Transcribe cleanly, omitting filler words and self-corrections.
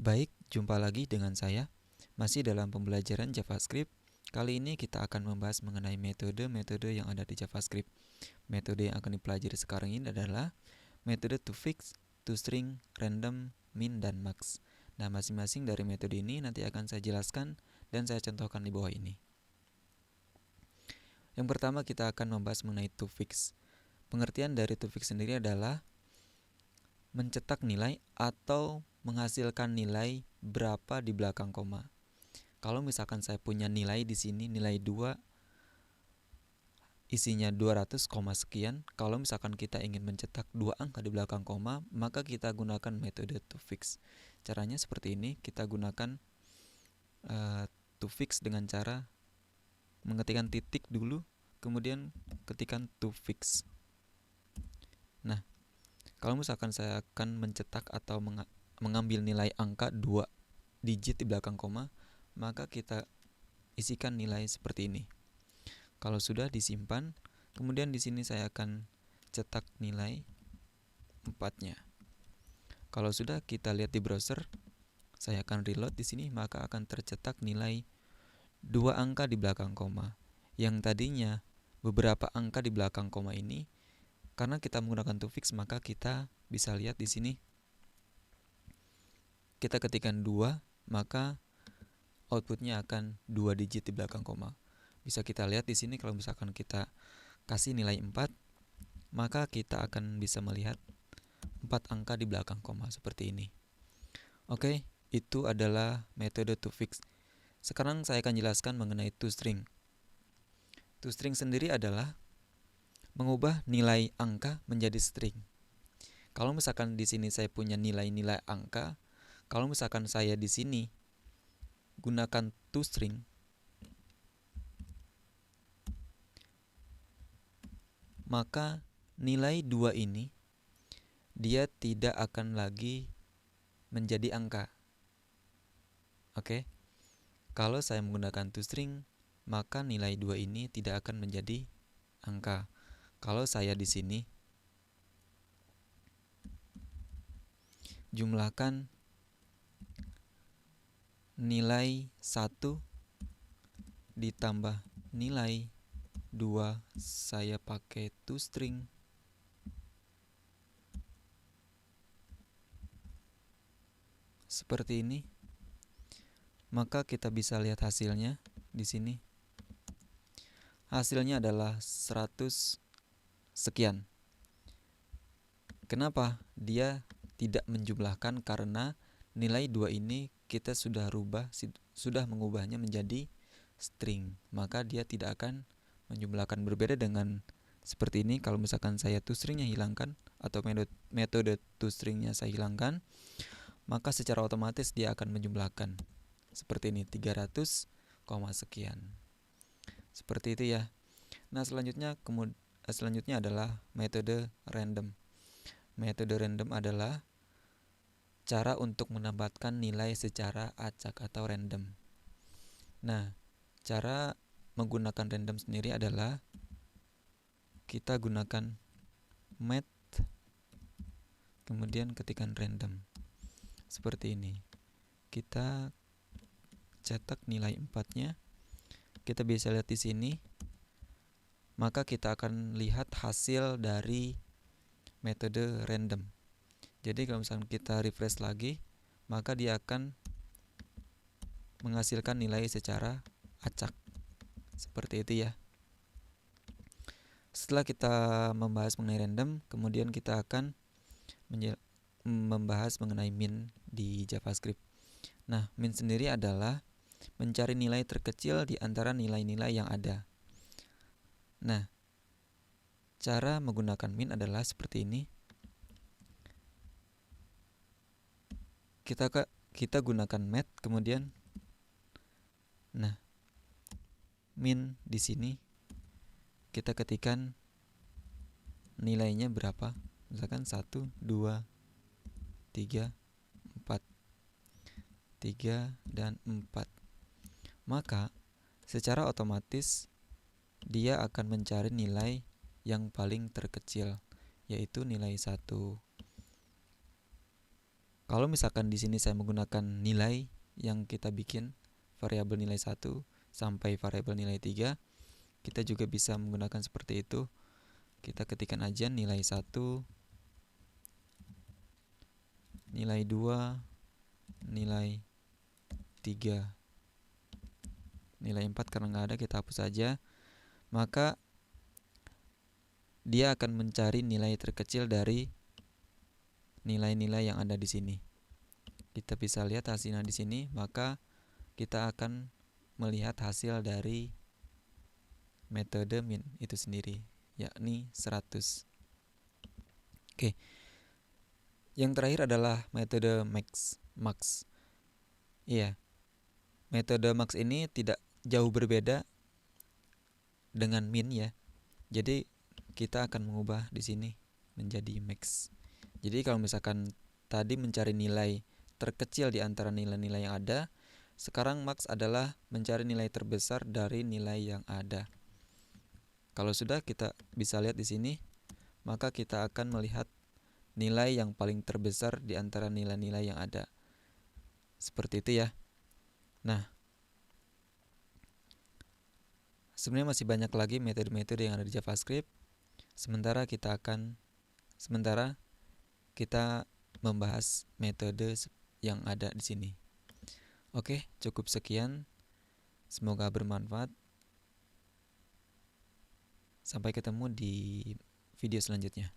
Baik, jumpa lagi dengan saya. Masih dalam pembelajaran JavaScript. Kali ini kita akan membahas mengenai metode-metode yang ada di JavaScript. Metode yang akan dipelajari sekarang ini adalah metode toFix, toString, random, min, dan max. Nah, masing-masing dari metode ini nanti akan saya jelaskan dan saya contohkan di bawah ini. Yang pertama kita akan membahas mengenai toFix. Pengertian dari toFix sendiri adalah mencetak nilai atau menghasilkan nilai berapa di belakang koma. Kalau misalkan saya punya nilai di sini, nilai 2 isinya 200, sekian. Kalau misalkan kita ingin mencetak 2 angka di belakang koma, maka kita gunakan metode toFix. Caranya seperti ini, kita gunakan toFix dengan cara mengetikkan titik dulu, kemudian ketikkan toFix. Nah, kalau misalkan saya akan mencetak atau mengambil nilai angka 2 digit di belakang koma, maka kita isikan nilai seperti ini. Kalau sudah disimpan, kemudian di sini saya akan cetak nilai 4-nya. Kalau sudah kita lihat di browser, saya akan reload di sini, maka akan tercetak nilai 2 angka di belakang koma. Yang tadinya beberapa angka di belakang koma ini, karena kita menggunakan toFix, maka kita bisa lihat di sini. Kita ketikkan 2, maka outputnya akan 2 digit di belakang koma. Bisa kita lihat di sini kalau misalkan kita kasih nilai 4, maka kita akan bisa melihat 4 angka di belakang koma seperti ini. Oke, itu adalah metode toFix. Sekarang saya akan jelaskan mengenai toString. toString sendiri adalah mengubah nilai angka menjadi string. Kalau misalkan di sini saya punya nilai-nilai angka, kalau misalkan saya di sini gunakan toString, maka nilai 2 ini dia tidak akan lagi menjadi angka. Oke. Kalau saya menggunakan toString, maka nilai 2 ini tidak akan menjadi angka. Kalau saya di sini jumlahkan nilai 1 ditambah nilai 2, saya pakai toString, seperti ini, maka kita bisa lihat hasilnya di sini. Hasilnya adalah 100 sekian. Kenapa dia tidak menjumlahkan? Karena nilai 2 ini kita sudah mengubahnya menjadi string, maka dia tidak akan menjumlahkan. Berbeda dengan seperti ini, kalau misalkan saya toStringnya hilangkan atau metode toStringnya saya hilangkan, maka secara otomatis dia akan menjumlahkan seperti ini, 300, sekian. Seperti itu ya. Nah, selanjutnya adalah metode random. Metode random adalah cara untuk menambahkan nilai secara acak atau random. Nah, cara menggunakan random sendiri adalah kita gunakan math, kemudian ketikkan random. Seperti ini. Kita cetak nilai 4-nya. Kita bisa lihat di sini. Maka kita akan lihat hasil dari metode random. Jadi kalau misalnya kita refresh lagi, maka dia akan menghasilkan nilai secara acak. Seperti itu ya. Setelah kita membahas mengenai random, kemudian kita akan membahas mengenai min di JavaScript. Nah, min sendiri adalah mencari nilai terkecil di antara nilai-nilai yang ada. Nah, cara menggunakan min adalah seperti ini. Kita gunakan math, kemudian min di sini kita ketikkan nilainya berapa. Misalkan 1, 2, 3, 4. 3 dan 4. Maka secara otomatis dia akan mencari nilai yang paling terkecil, yaitu nilai 1, Kalau misalkan di sini saya menggunakan nilai yang kita bikin, variabel nilai 1 sampai variabel nilai 3, kita juga bisa menggunakan seperti itu. Kita ketikkan aja nilai 1, nilai 2, nilai 3, nilai 4 karena nggak ada kita hapus saja. Maka dia akan mencari nilai terkecil dari nilai-nilai yang ada di sini. Kita bisa lihat hasilnya di sini, maka kita akan melihat hasil dari metode min itu sendiri, yakni 100. Oke. Yang terakhir adalah metode max. Iya. Metode max ini tidak jauh berbeda dengan min ya. Jadi kita akan mengubah di sini menjadi max. Jadi kalau misalkan tadi mencari nilai terkecil di antara nilai-nilai yang ada, sekarang max adalah mencari nilai terbesar dari nilai yang ada. Kalau sudah kita bisa lihat di sini, maka kita akan melihat nilai yang paling terbesar di antara nilai-nilai yang ada. Seperti itu ya. Nah, sebenarnya masih banyak lagi metode-metode yang ada di JavaScript. Sementara kita membahas metode yang ada di sini. Oke, cukup sekian. Semoga bermanfaat. Sampai ketemu di video selanjutnya.